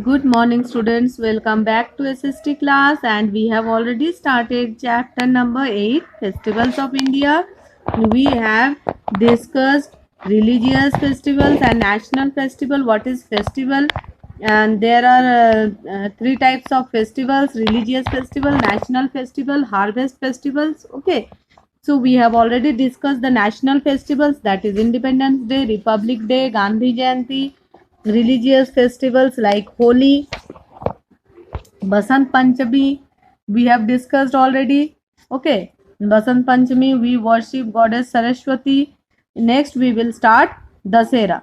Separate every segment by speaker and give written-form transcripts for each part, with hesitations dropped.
Speaker 1: Good morning, students. Welcome back to SST class, and we have already started chapter number 8, Festivals of India. We have discussed religious festivals and national festival. What is festival? And there are three types of festivals: religious festival, national festival, harvest festivals. Okay, so we have already discussed the national festivals, that is Independence Day, Republic Day, Gandhi Jayanti. Religious festivals like Holi, Basant Panchami, we have discussed already. Okay, in Basant Panchami we worship goddess Saraswati. Next we will start Dasera.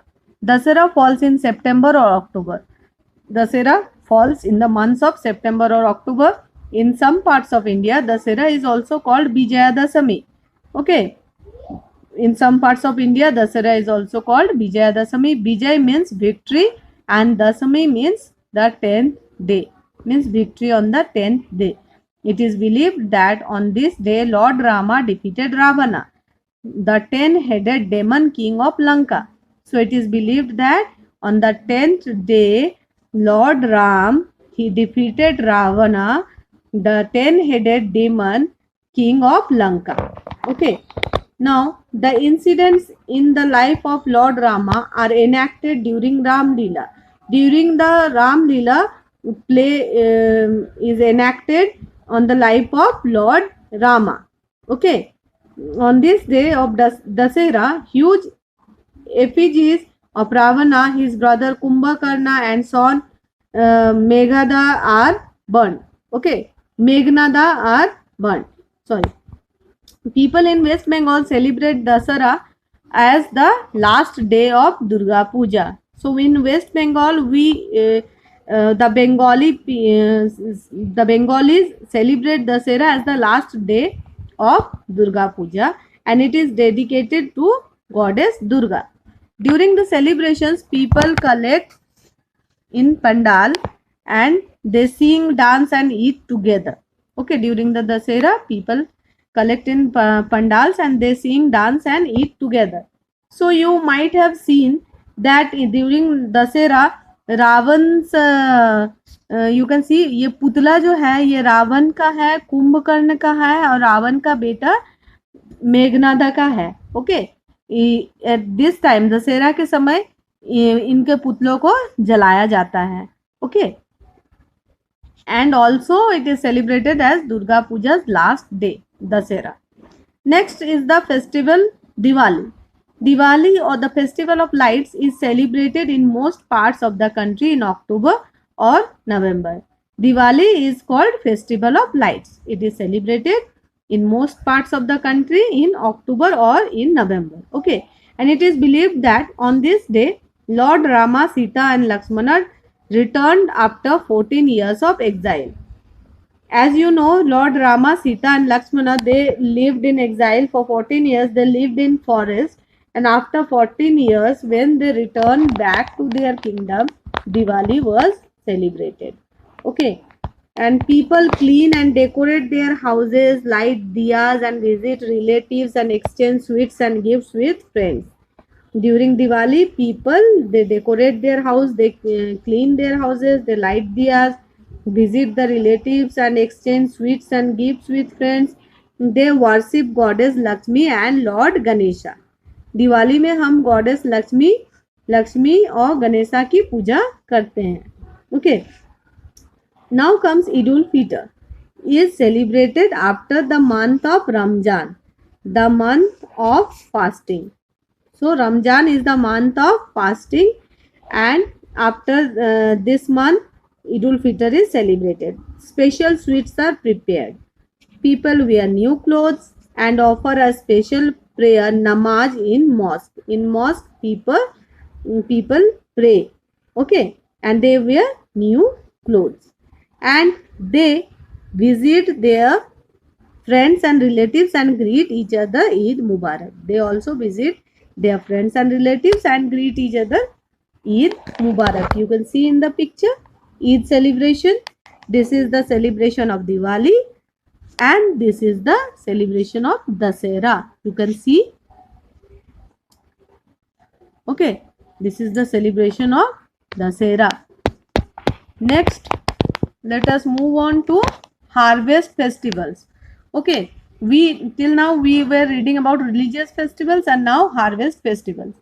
Speaker 1: Dasera falls in September or October. Dasera falls in the months of September or October. In some parts of India, Dasera is also called Vijayadashami. Okay, in some parts of India, Dasara is also called Vijayadashami. Vijay means victory and Dasami means the 10th day, means victory on the 10th day. It is believed that on this day Lord Rama defeated Ravana, the 10-headed demon king of Lanka. So it is believed that on the 10th day Lord Ram, he defeated Ravana, the 10-headed demon king of Lanka. Okay. Now, the incidents in the life of Lord Rama are enacted during Ram Leela. During the Ram Leela, play is enacted on the life of Lord Rama. Okay. On this day of Dasera, huge effigies of Ravana, his brother Kumbhakarna and son Meghnada are burned. Okay. Meghnada are burned. Sorry. People in West Bengal celebrate Dasara as the last day of Durga Puja. So in West Bengal, the Bengalis celebrate Dasara as the last day of Durga Puja, and it is dedicated to goddess Durga. During the celebrations, people collect in pandal and they sing, dance and eat together. Okay, during the Dasera, people collect in pandals and they sing, dance and eat together. So you might have seen that during Dasera, Ravan you can see ये पुतला जो है ये रावण का है, कुंभकर्ण का है और रावण का बेटा मेघनादा का है. Okay, at this time Dussehra के समय इनके पुतलों को जलाया जाता है. Okay, and also it is celebrated as Durga Puja's last day, Dasera. Next is the festival Diwali. Diwali, or the festival of lights, is celebrated in most parts of the country in October or November. Diwali is called festival of lights. It is celebrated in most parts of the country in October or in November. Okay, and it is believed that on this day Lord Rama, Sita and Lakshmana returned after 14 years of exile. As you know, Lord Rama, Sita and Lakshmana, they lived in exile for 14 years. They lived in forest, and after 14 years, when they returned back to their kingdom, Diwali was celebrated. Okay, and people clean and decorate their houses, light diyas and visit relatives and exchange sweets and gifts with friends. During Diwali, people, they decorate their house, they clean their houses, they light diyas, visit the relatives and exchange sweets and gifts with friends. They worship goddess Lakshmi and Lord Ganesha. Diwali में हम goddess Lakshmi और गणेशा की पूजा करते हैं. Okay, now comes Eid ul Fitr. is celebrated after the month of Ramzan, the month of fasting. So Ramzan is the month of fasting, and after this month Eid ul Fitr is celebrated. Special sweets are prepared. People wear new clothes and offer a special prayer namaz in mosque. In mosque, people pray. Okay, and they wear new clothes and they visit their friends and relatives and greet each other Eid Mubarak. They also visit their friends and relatives and greet each other Eid Mubarak. You can see in the picture Eid celebration. This is the celebration of Diwali and this is the celebration of Dasera. You can see. Okay, this is the celebration of Dasera. Next, let us move on to harvest festivals. Okay, we till now we were reading about religious festivals and now harvest festivals.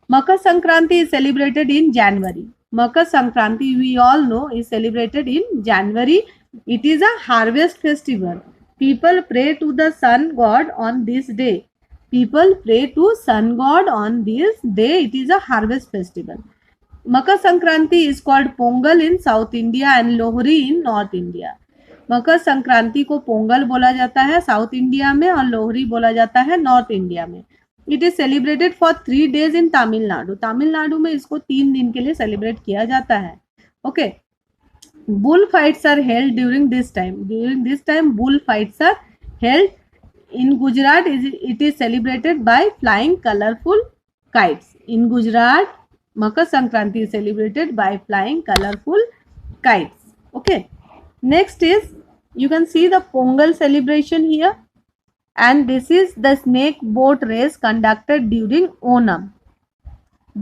Speaker 1: Makar Sankranti is celebrated in January. Makar Sankranti, we all know, is celebrated in January. It is a harvest festival. People pray to the sun god on this day. People pray to sun god on this day. It is a harvest festival. Makar Sankranti is called Pongal in South India and Lohri in North India. Makar Sankranti को पोंगल बोला जाता है south India में और लोहरी बोला जाता है north India में. It is celebrated for 3 days इन तमिलनाडु. तमिलनाडु में इसको 3 दिन के लिए सेलिब्रेट किया जाता है. Okay, bull fights are held during this time bull fights are held. In Gujarat it is celebrated by flying colourful kites. In Gujarat Makar Sankranti is celebrated by flying colorful kites. Okay. Next is, you can see the Pongal celebration here, and this is the snake boat race conducted during Onam.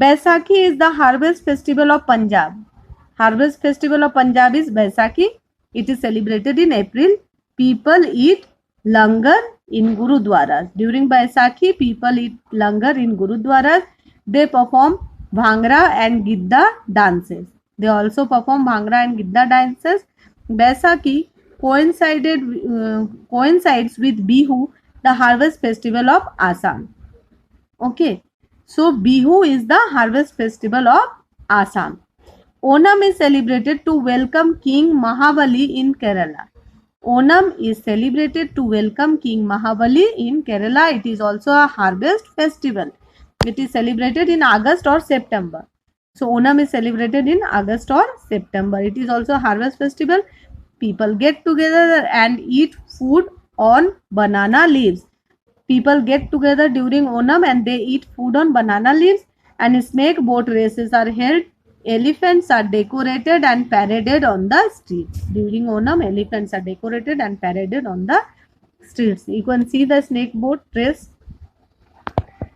Speaker 1: Baisakhi is the harvest festival of Punjab. Harvest festival of Punjab is Baisakhi. It is celebrated in April. People eat langar in Gurudwaras. During Baisakhi, people eat langar in Gurudwaras. They perform Bhangra and Gidda dances. They also perform Bhangra and Gidda dances. Baisakhi coincides with Bihu, the harvest festival of Assam. Okay, so Bihu is the harvest festival of Assam. Onam is celebrated to welcome King Mahabali in Kerala. Onam is celebrated to welcome King Mahabali in Kerala. It is also a harvest festival. It is celebrated in August or September. So Onam is celebrated in August or September. It is also a harvest festival. People get together and eat food on banana leaves. People get together during Onam and they eat food on banana leaves. And snake boat races are held. Elephants are decorated and paraded on the streets. During Onam, elephants are decorated and paraded on the streets. You can see the snake boat race.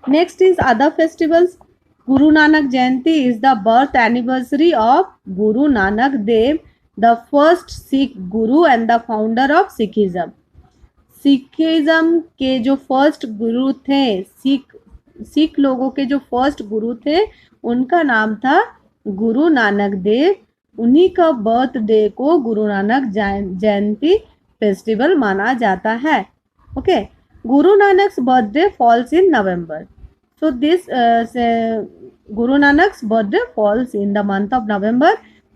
Speaker 1: Next is other festivals. Guru Nanak Jayanti is the birth anniversary of Guru Nanak Dev, the first Sikh Guru and the founder of Sikhism. Sikhism के जो first गुरु थे, सिख लोगों के जो first गुरु थे, उनका नाम था गुरु नानक देव. उन्हीं का बर्थडे को गुरु नानक जयंती फेस्टिवल माना जाता है. Okay, Guru Nanak's birthday falls in November. So this Guru Nanak's birthday falls in the month of November,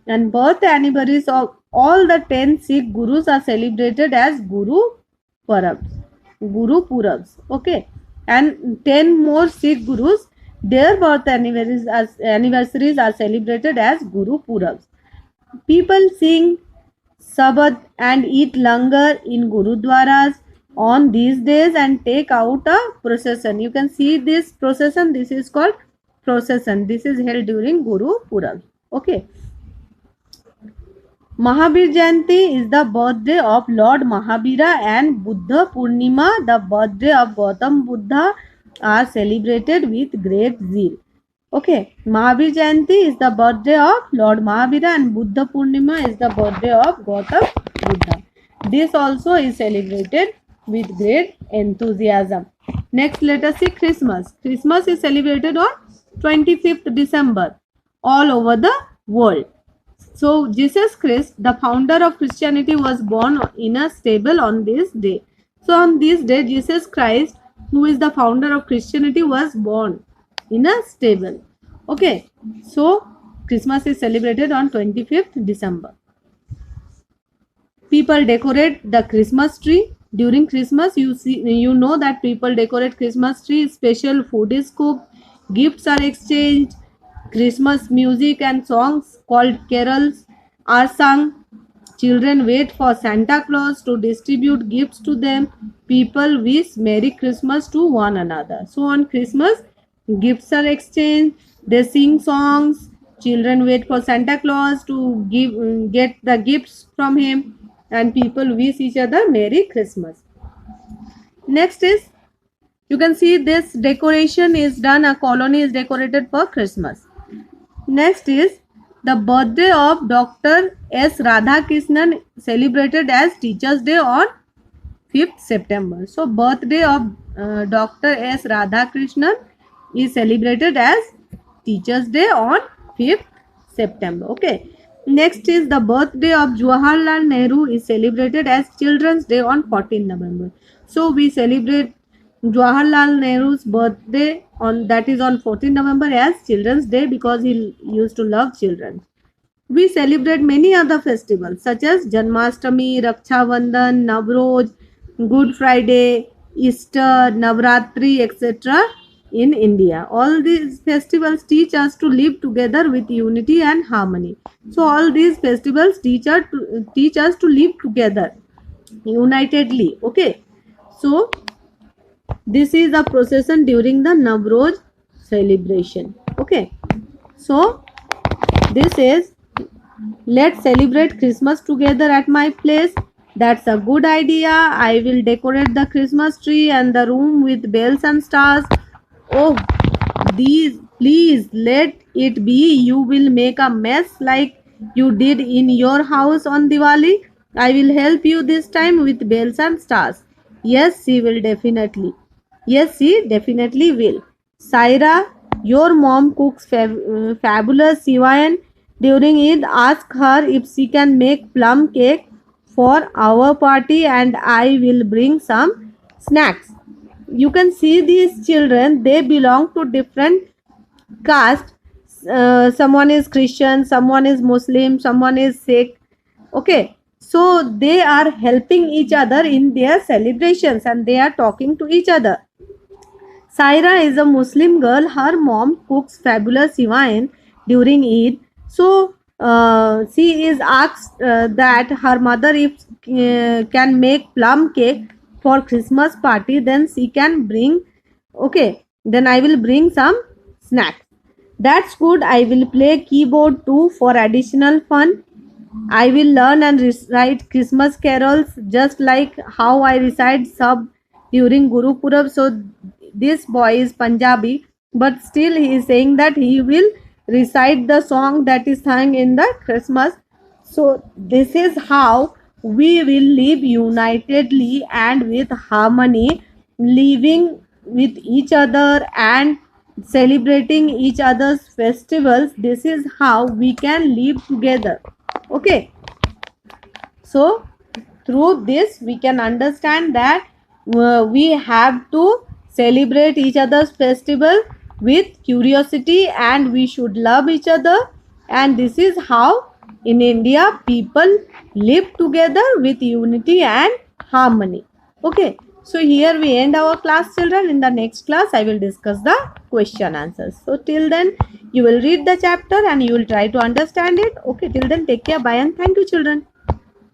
Speaker 1: and birth anniversaries of all the 10 Sikh Gurus are celebrated as Guru Purabs. Okay, and 10 more Sikh Gurus, their birth anniversaries are celebrated as Guru Purabs. People sing Sabad and eat langar in Gurudwaras on these days and take out a procession. You can see this procession. This is called procession. This is held during Guru Purab. Okay. Mahabir Jayanti is the birthday of Lord Mahabira, and Buddha Purnima, the birthday of Gautam Buddha, are celebrated with great zeal. Okay, Mahabir Jayanti is the birthday of Lord Mahabira and Buddha Purnima is the birthday of Gautam Buddha. This also is celebrated with great enthusiasm. Next, let us see Christmas. Christmas is celebrated on 25th December all over the world. So, Jesus Christ, the founder of Christianity, was born in a stable on this day. So, on this day, Jesus Christ, who is the founder of Christianity, was born in a stable. Okay, so Christmas is celebrated on 25th December. People decorate the Christmas tree. During Christmas, you know that people decorate Christmas tree. Special food is cooked, gifts are exchanged, Christmas music and songs called carols are sung. Children wait for Santa Claus to distribute gifts to them. People wish Merry Christmas to one another. So on Christmas, gifts are exchanged, they sing songs, children wait for Santa Claus to get the gifts from him, and people wish each other Merry Christmas. Next is, you can see this decoration is done, a colony is decorated for Christmas. Next is The birthday of Dr. S. Radhakrishnan celebrated as Teachers Day on 5th September. So birthday of Dr. S. Radhakrishnan is celebrated as Teachers Day on 5th September. Okay. Next is the birthday of Jawaharlal Nehru is celebrated as Children's Day on 14th November. So we celebrate Jawaharlal Nehru's birthday on 14th November as Children's Day because he used to love children. We celebrate many other festivals such as Janmashtami, Raksha Bandhan, Navroz, Good Friday, Easter, Navratri, etc. in India. All these festivals teach us to live together with unity and harmony. So all these festivals teach us to live together unitedly. Okay. So this is the procession during the Navroz celebration. Okay. So this is, let's celebrate Christmas together at my place. That's a good idea. I will decorate the Christmas tree and the room with bells and stars. Oh, these, please let it be. You will make a mess like you did in your house on Diwali. I will help you this time with bells and stars. Yes, she will definitely. Yes, she definitely will. Saira, your mom cooks fabulous Sivayan. During Eid, ask her if she can make plum cake for our party and I will bring some snacks. You can see these children, they belong to different caste. Someone is Christian, someone is Muslim, someone is Sikh. Okay, so they are helping each other in their celebrations and they are talking to each other. Saira is a Muslim girl. Her mom cooks fabulous Sivain during Eid. So she is asked that her mother if can make plum cake for Christmas party, then she can bring. Okay, then I will bring some snacks. That's good. I will play keyboard too for additional fun. I will learn and recite Christmas carols just like how I recite sub during Guru Purab. So this boy is Punjabi, but still he is saying that he will recite the song that is sung in the Christmas. So this is how we will live unitedly and with harmony, living with each other and celebrating each other's festivals. This is how we can live together. Okay, so through this we can understand that we have to celebrate each other's festival with curiosity and we should love each other, and this is how in India people live together with unity and harmony. Okay, so here we end our class, children. In the next class I will discuss the question answers. So till then you will read the chapter and you will try to understand it. Okay, till then take care, bye and thank you, children.